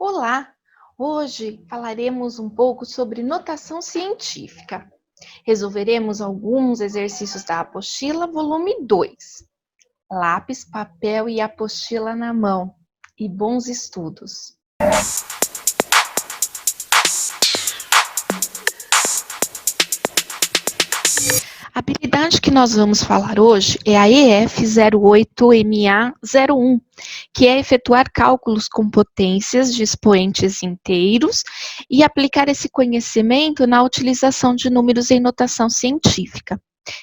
Olá! Hoje falaremos um pouco sobre notação científica. Resolveremos alguns exercícios da apostila, volume 2. Lápis, papel e apostila na mão. E bons estudos! A habilidade que nós vamos falar hoje é a EF08MA01, que é efetuar cálculos com potências de expoentes inteiros e aplicar esse conhecimento na utilização de números em notação científica.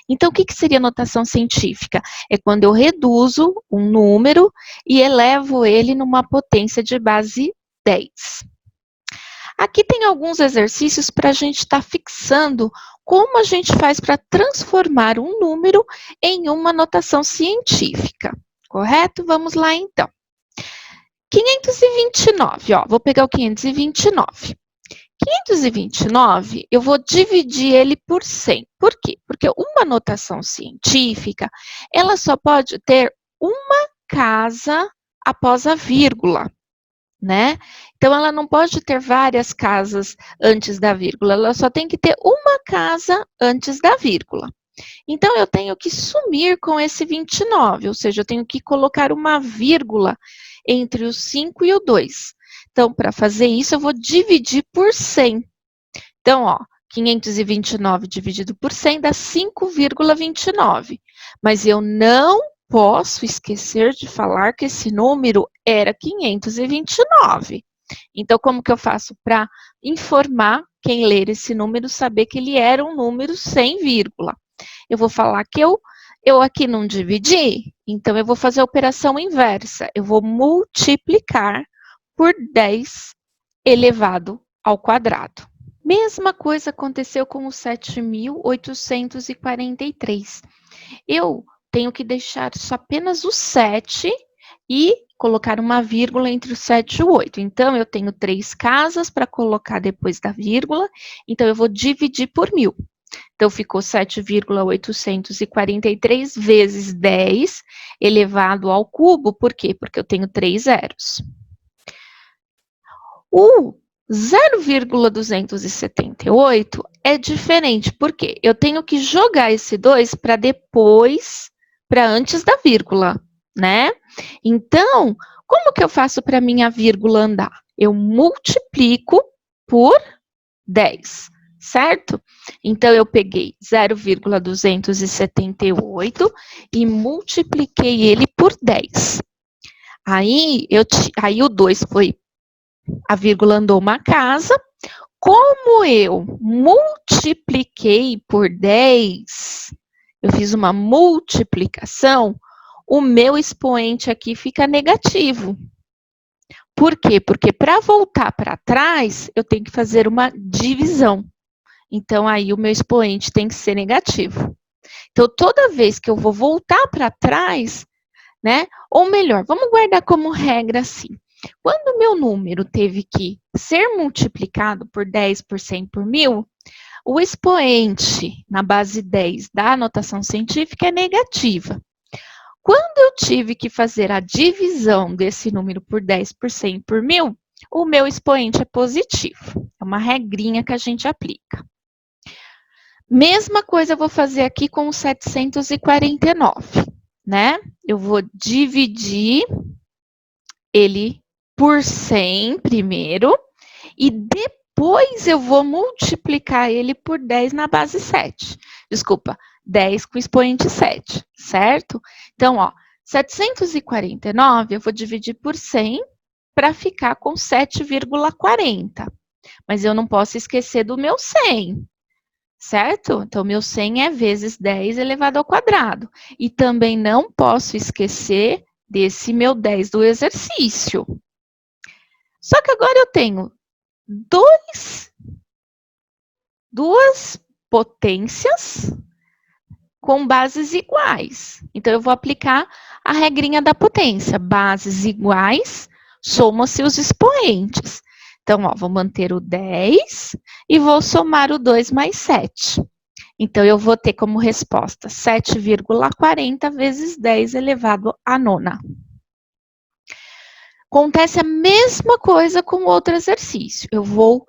Então, o que seria notação científica? É quando eu reduzo um número e elevo ele numa potência de base 10. Aqui tem alguns exercícios para a gente estar fixando como a gente faz para transformar um número em uma notação científica, correto? Vamos lá, então. 529, ó, vou pegar o 529. 529, eu vou dividir ele por 100. Por quê? Porque uma notação científica, ela só pode ter uma casa após a vírgula, né? Então, ela não pode ter várias casas antes da vírgula, ela só tem que ter uma casa antes da vírgula. Então, eu tenho que sumir com esse 29, ou seja, eu tenho que colocar uma vírgula entre o 5 e o 2. Então, para fazer isso, eu vou dividir por 100. Então, ó, 529 dividido por 100 dá 5,29. Mas eu não posso esquecer de falar que esse número era 529. Então, como que eu faço para informar quem ler esse número, saber que ele era um número sem vírgula? Eu vou falar que eu aqui não dividi, então eu vou fazer a operação inversa. Eu vou multiplicar por 10 elevado ao quadrado. Mesma coisa aconteceu com o 7.843. Eu tenho que deixar só apenas o 7 e colocar uma vírgula entre o 7 e o 8. Então, eu tenho 3 casas para colocar depois da vírgula, então eu vou dividir por 1.000. Então, ficou 7,843 vezes 10 elevado ao cubo. Por quê? Porque eu tenho 3 zeros. O 0,278 é diferente, porque eu tenho que jogar esse 2 para depois, para antes da vírgula, né? Então, como que eu faço para minha vírgula andar? Eu multiplico por 10, certo? Então, eu peguei 0,278 e multipliquei ele por 10. Aí o 2 foi, a vírgula andou uma casa. Como eu multipliquei por 10, eu fiz uma multiplicação, o meu expoente aqui fica negativo. Por quê? Porque para voltar para trás, eu tenho que fazer uma divisão. Então, aí o meu expoente tem que ser negativo. Então, toda vez que eu vou voltar para trás, né? Ou melhor, vamos guardar como regra assim. Quando o meu número teve que ser multiplicado por 10, por 100, por 1.000, o expoente na base 10 da notação científica é negativa. Quando eu tive que fazer a divisão desse número por 10, por 100, por 1.000, o meu expoente é positivo. É uma regrinha que a gente aplica. Mesma coisa eu vou fazer aqui com o 749, né? Eu vou dividir ele por 100 primeiro e depois eu vou multiplicar ele por 10 na base 7. Desculpa, 10 com expoente 7, certo? Então, ó, 749 eu vou dividir por 100 para ficar com 7,40. Mas eu não posso esquecer do meu 100, certo? Então, meu 100 é vezes 10 elevado ao quadrado. E também não posso esquecer desse meu 10 do exercício. Só que agora eu tenho duas potências com bases iguais. Então, eu vou aplicar a regrinha da potência. Bases iguais, somam-se os expoentes. Então, ó, vou manter o 10 e vou somar o 2 mais 7. Então, eu vou ter como resposta 7,40 vezes 10 elevado à nona. Acontece a mesma coisa com o outro exercício. Eu vou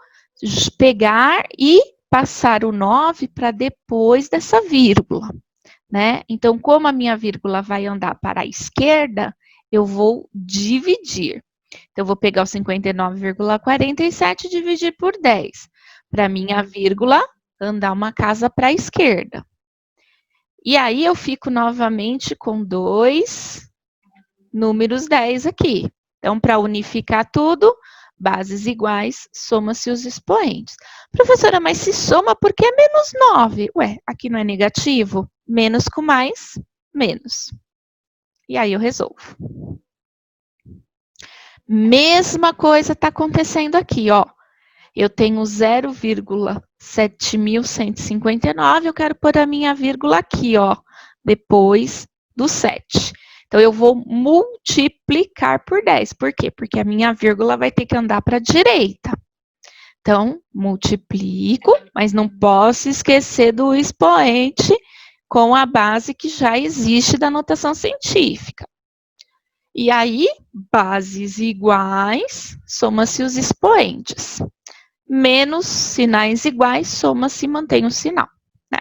pegar e passar o 9 para depois dessa vírgula, né? Então, como a minha vírgula vai andar para a esquerda, eu vou dividir. Então, eu vou pegar o 59,47 e dividir por 10. Para minha vírgula andar uma casa para a esquerda. E aí, eu fico novamente com dois números 10 aqui. Então, para unificar tudo, bases iguais, soma-se os expoentes. Professora, mas se soma porque é menos 9. Ué, aqui não é negativo? Menos com mais, menos. E aí eu resolvo. Mesma coisa está acontecendo aqui, ó. Eu tenho 0,7159, eu quero pôr a minha vírgula aqui, ó, depois do 7. Então, eu vou multiplicar por 10. Por quê? Porque a minha vírgula vai ter que andar para a direita. Então, multiplico, mas não posso esquecer do expoente com a base que já existe da notação científica. E aí, bases iguais, soma-se os expoentes. Menos sinais iguais, soma-se e mantém o sinal, né?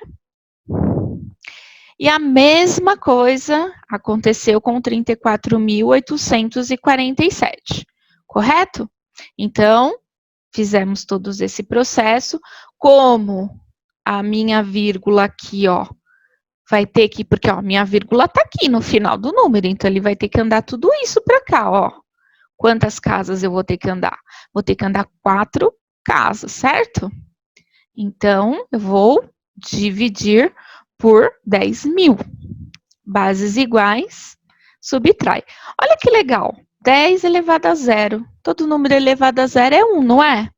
E a mesma coisa aconteceu com 34.847, correto? Então, fizemos todos esse processo. Como a minha vírgula aqui, ó, vai ter que, porque ó, minha vírgula tá aqui no final do número, então ele vai ter que andar tudo isso para cá, ó. Quantas casas eu vou ter que andar? Vou ter que andar 4 casas, certo? Então, eu vou dividir por 10.000. Bases iguais, subtrai. Olha que legal. 10 elevado a 0. Todo número elevado a 0 é 1, não é?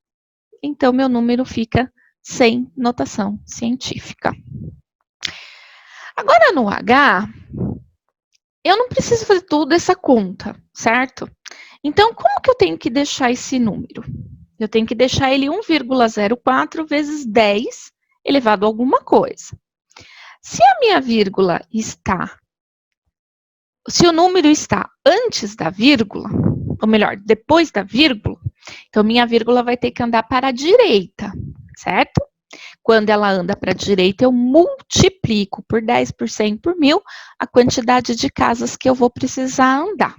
Então, meu número fica sem notação científica. Agora, no H, eu não preciso fazer toda essa conta, certo? Então, como que eu tenho que deixar esse número? Eu tenho que deixar ele 1,04 vezes 10 elevado a alguma coisa. Se a minha vírgula está... Se o número está antes da vírgula, ou melhor, depois da vírgula, então minha vírgula vai ter que andar para a direita, certo? Quando ela anda para a direita, eu multiplico por 10 por 100 por 1000 a quantidade de casas que eu vou precisar andar.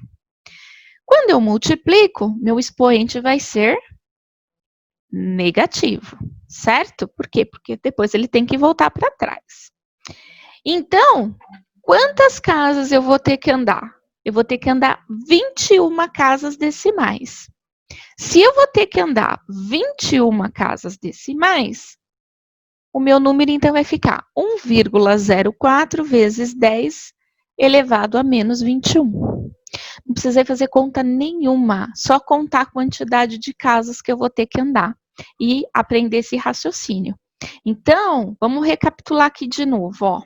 Quando eu multiplico, meu expoente vai ser negativo, certo? Por quê? Porque depois ele tem que voltar para trás. Então, quantas casas eu vou ter que andar? Eu vou ter que andar 21 casas decimais. Se eu vou ter que andar 21 casas decimais, o meu número então vai ficar 1,04 vezes 10 elevado a menos 21. Não precisei fazer conta nenhuma, só contar a quantidade de casas que eu vou ter que andar e aprender esse raciocínio. Então, vamos recapitular aqui de novo, ó.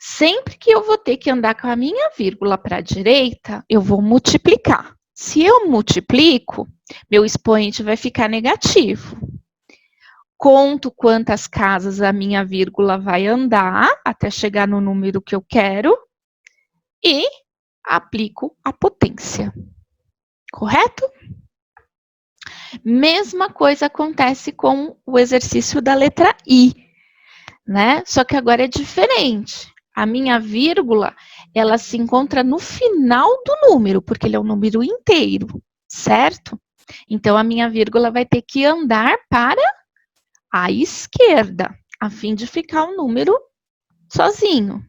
Sempre que eu vou ter que andar com a minha vírgula para a direita, eu vou multiplicar. Se eu multiplico, meu expoente vai ficar negativo. Conto quantas casas a minha vírgula vai andar até chegar no número que eu quero e aplico a potência. Correto? Mesma coisa acontece com o exercício da letra I, né? Só que agora é diferente. A minha vírgula, ela se encontra no final do número, porque ele é um número inteiro, certo? Então, a minha vírgula vai ter que andar para a esquerda, a fim de ficar o número sozinho.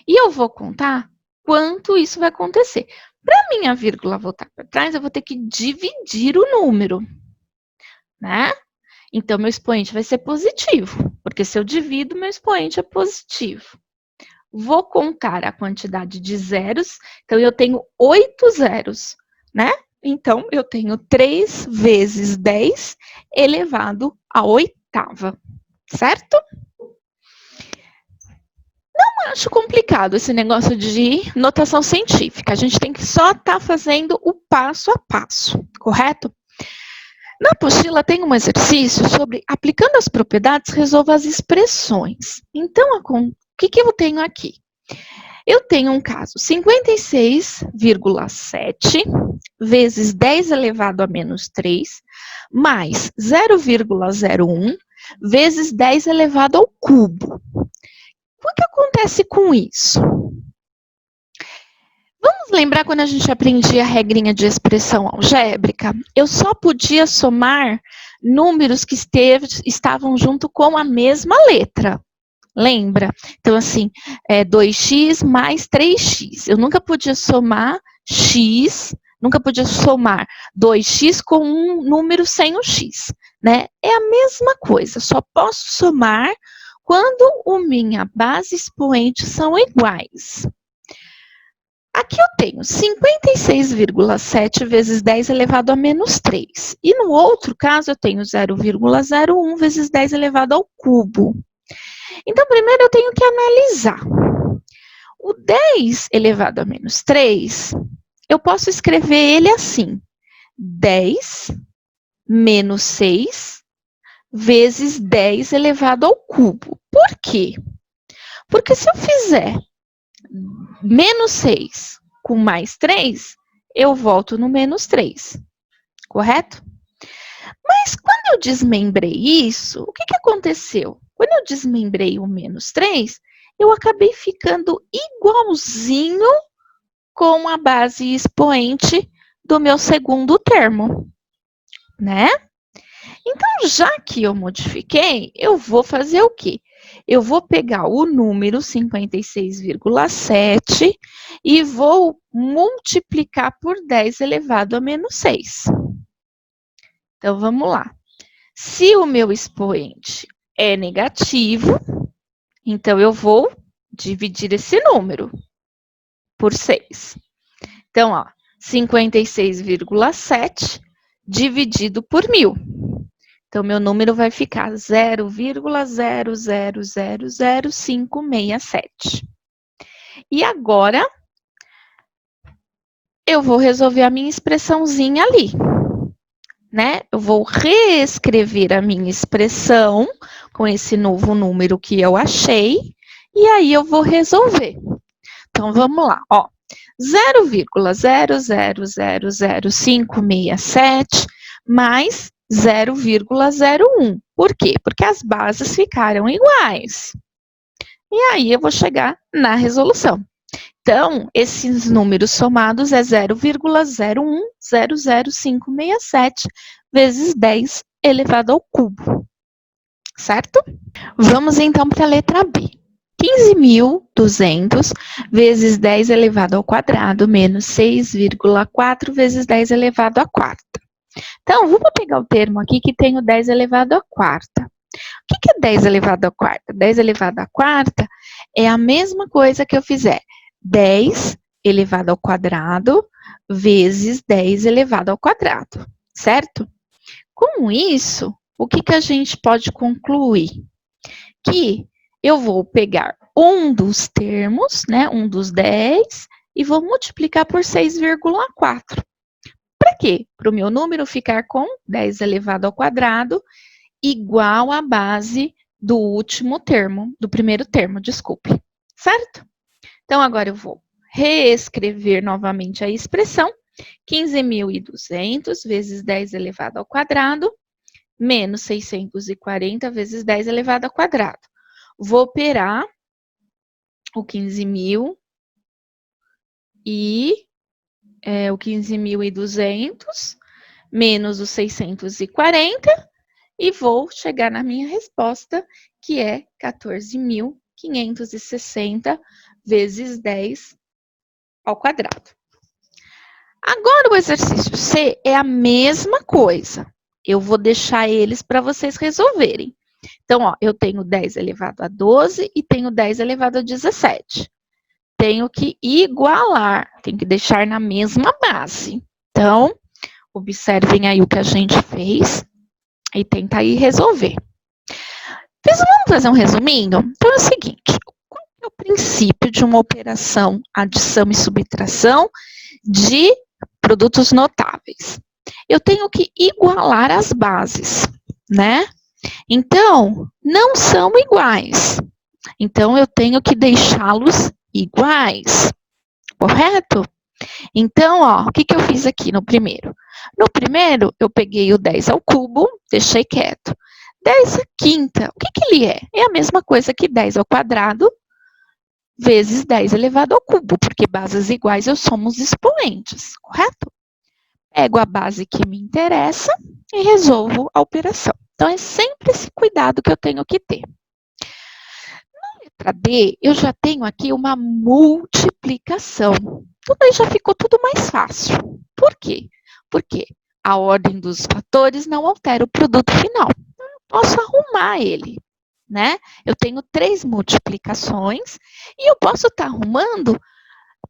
E eu vou contar quanto isso vai acontecer. Para minha vírgula voltar para trás, eu vou ter que dividir o número, né? Então, meu expoente vai ser positivo, porque se eu divido, meu expoente é positivo. Vou contar a quantidade de zeros, então eu tenho 8 zeros, né? Então, eu tenho 3 vezes 10 elevado à oitava, certo? Não acho complicado esse negócio de notação científica. A gente tem que só estar fazendo o passo a passo, correto? Na apostila tem um exercício sobre aplicando as propriedades, resolva as expressões. Então, o que eu tenho aqui? Eu tenho um caso 56,7 vezes 10 elevado a menos 3, mais 0,01 vezes 10 elevado ao cubo. O que acontece com isso? Vamos lembrar quando a gente aprendia a regrinha de expressão algébrica? Eu só podia somar números que estavam junto com a mesma letra. Lembra? Então, assim, 2x mais 3x. Eu nunca podia somar x, nunca podia somar 2x com um número sem o x, né? É a mesma coisa, só posso somar quando a minha base expoente são iguais. Aqui eu tenho 56,7 vezes 10 elevado a menos 3. E no outro caso, eu tenho 0,01 vezes 10 elevado ao cubo. Então, primeiro eu tenho que analisar. O 10 elevado a menos 3, eu posso escrever ele assim. 10 menos 6 vezes 10 elevado ao cubo. Por quê? Porque se eu fizer menos 6 com mais 3, eu volto no menos 3, correto? Mas quando eu desmembrei isso, o que aconteceu? Quando eu desmembrei o menos 3, eu acabei ficando igualzinho com a base expoente do meu segundo termo, né? Então, já que eu modifiquei, eu vou fazer o quê? Eu vou pegar o número 56,7 e vou multiplicar por 10 elevado a menos 6. Então, vamos lá. Se o meu expoente é negativo, então eu vou dividir esse número por 6. Então, ó, 56,7 dividido por 1000. Então, meu número vai ficar 0,0000567. E agora, eu vou resolver a minha expressãozinha ali, né? Eu vou reescrever a minha expressão com esse novo número que eu achei, e aí eu vou resolver. Então, vamos lá, ó. 0,0000567 mais 0,01. Por quê? Porque as bases ficaram iguais. E aí eu vou chegar na resolução. Então, esses números somados é 0,0100567 vezes 10 elevado ao cubo. Certo? Vamos então para a letra B. 15.200 vezes 10 elevado ao quadrado menos 6,4 vezes 10 elevado à quarta. Então, vamos pegar o termo aqui que tem o 10 elevado à quarta. O que é 10 elevado à quarta? 10 elevado à quarta é a mesma coisa que eu fizer 10 elevado ao quadrado vezes 10 elevado ao quadrado, certo? Com isso, o que a gente pode concluir? Que eu vou pegar um dos termos, né, um dos 10, e vou multiplicar por 6,4. Para quê? Para o meu número ficar com 10 elevado ao quadrado igual à base do último termo, do primeiro termo, desculpe. Certo? Então, agora eu vou reescrever novamente a expressão. 15.200 vezes 10 elevado ao quadrado menos 640 vezes 10 elevado ao quadrado. Vou operar o 15.000 e o 15.200 menos os 640 e vou chegar na minha resposta, que é 14.560 vezes 10 ao quadrado. Agora, o exercício C é a mesma coisa. Eu vou deixar eles para vocês resolverem. Então, ó, eu tenho 10 elevado a 12 e tenho 10 elevado a 17. Tenho que igualar, tenho que deixar na mesma base. Então, observem aí o que a gente fez e tenta aí resolver. Vamos fazer um resuminho? Então, é o seguinte, qual é o princípio de uma operação adição e subtração de produtos notáveis? Eu tenho que igualar as bases, né? Então, não são iguais. Então, eu tenho que deixá-los iguais, correto? Então, ó, o que eu fiz aqui no primeiro? No primeiro, eu peguei o 10 ao cubo, deixei quieto. 10 à quinta, o que ele é? É a mesma coisa que 10 ao quadrado vezes 10 elevado ao cubo, porque bases iguais eu somos expoentes, correto? Pego a base que me interessa e resolvo a operação. Então, é sempre esse cuidado que eu tenho que ter. Na letra B, eu já tenho aqui uma multiplicação. Tudo aí já ficou tudo mais fácil. Por quê? Porque a ordem dos fatores não altera o produto final. Eu posso arrumar ele, né? Eu tenho 3 multiplicações e eu posso estar arrumando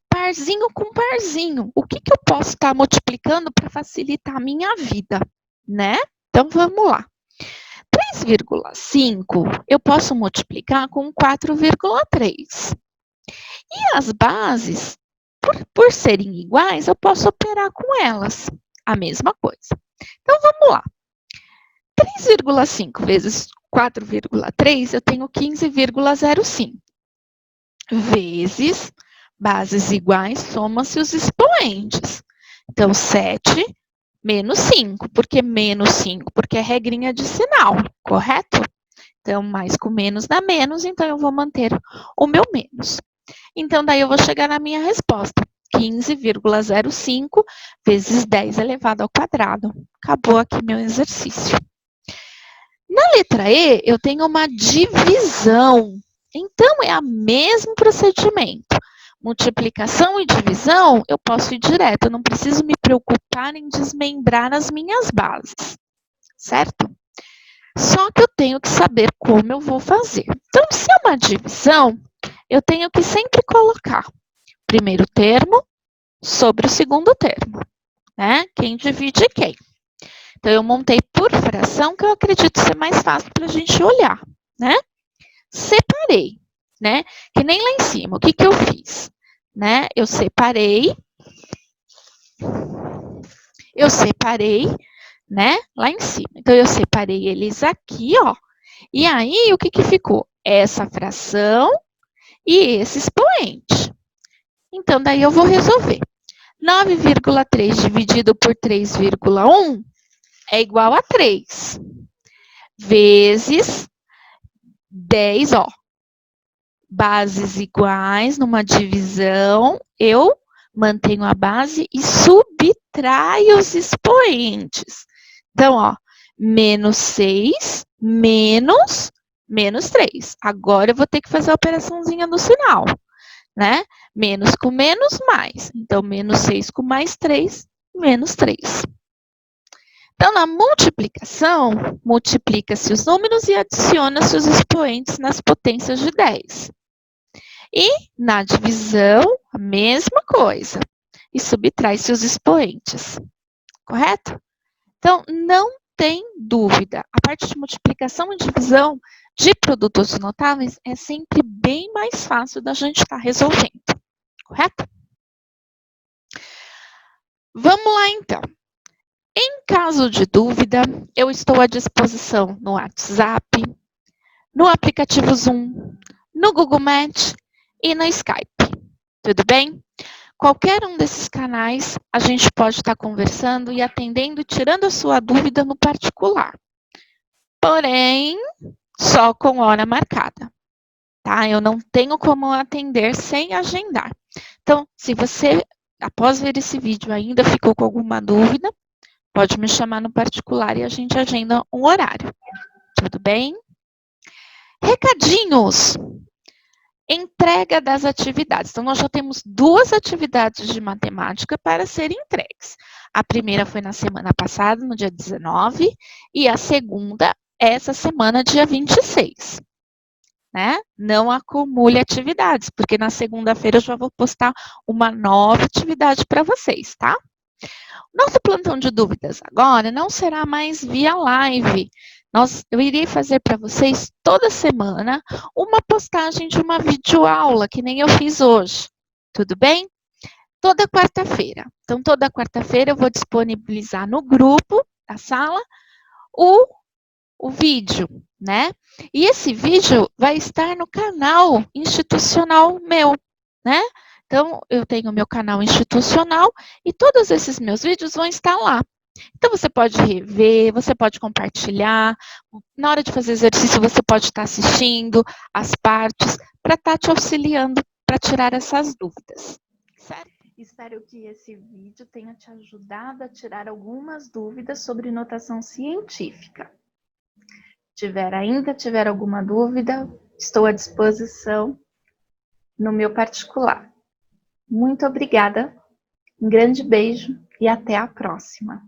parzinho com parzinho. O que eu posso estar multiplicando para facilitar a minha vida, né? Então, vamos lá. 3,5 eu posso multiplicar com 4,3. E as bases, por serem iguais, eu posso operar com elas. A mesma coisa. Então, vamos lá. 3,5 vezes 4,3, eu tenho 15,05. Vezes bases iguais, soma-se os expoentes. Então, 7 menos 5. Por que menos 5? Porque é regrinha de sinal, correto? Então, mais com menos dá menos, então eu vou manter o meu menos. Então, daí eu vou chegar na minha resposta. 15,05 vezes 10 elevado ao quadrado. Acabou aqui meu exercício. Na letra E, eu tenho uma divisão. Então, é o mesmo procedimento. Multiplicação e divisão, eu posso ir direto. Eu não preciso me preocupar em desmembrar as minhas bases, certo? Só que eu tenho que saber como eu vou fazer. Então, se é uma divisão, eu tenho que sempre colocar primeiro termo sobre o segundo termo, né? Quem divide quem. Então, eu montei por fração, que eu acredito ser mais fácil para a gente olhar, né? Separei, né? Que nem lá em cima. O que eu fiz? Né? Eu separei, né? Lá em cima. Então, eu separei eles aqui, ó. E aí, o que ficou? Essa fração e esse expoente. Então, daí eu vou resolver. 9,3 dividido por 3,1 é igual a 3. Vezes 10, ó. Bases iguais numa divisão, eu mantenho a base e subtraio os expoentes. Então, ó, menos 6 menos 3. Agora eu vou ter que fazer a operaçãozinha no sinal, né? Menos com menos, mais. Então, menos 6 com mais 3, menos 3. Então, na multiplicação, multiplica-se os números e adiciona-se os expoentes nas potências de 10. E na divisão, a mesma coisa. E subtrai-se os expoentes. Correto? Então, não tem dúvida. A parte de multiplicação e divisão de produtos notáveis é sempre bem mais fácil da gente estar resolvendo. Correto? Vamos lá, então. Em caso de dúvida, eu estou à disposição no WhatsApp, no aplicativo Zoom, no Google Meet e no Skype. Tudo bem? Qualquer um desses canais, a gente pode estar conversando e atendendo e tirando a sua dúvida no particular. Porém, só com hora marcada, tá? Eu não tenho como atender sem agendar. Então, se você, após ver esse vídeo, ainda ficou com alguma dúvida, pode me chamar no particular e a gente agenda um horário. Tudo bem? Recadinhos! Entrega das atividades. Então, nós já temos 2 atividades de matemática para serem entregues. A primeira foi na semana passada, no dia 19, e a segunda, essa semana, dia 26. Né? Não acumule atividades, porque na segunda-feira eu já vou postar uma nova atividade para vocês, tá? Nosso plantão de dúvidas agora não será mais via live. Eu irei fazer para vocês toda semana uma postagem de uma videoaula, que nem eu fiz hoje. Tudo bem? Toda quarta-feira. Então, toda quarta-feira eu vou disponibilizar no grupo da sala o vídeo, né? E esse vídeo vai estar no canal institucional meu, né? Então, eu tenho o meu canal institucional e todos esses meus vídeos vão estar lá. Então, você pode rever, você pode compartilhar. Na hora de fazer exercício, você pode estar assistindo as partes para estar te auxiliando para tirar essas dúvidas. Certo? Espero que esse vídeo tenha te ajudado a tirar algumas dúvidas sobre notação científica. Tiver alguma dúvida, estou à disposição no meu particular. Muito obrigada, um grande beijo e até a próxima.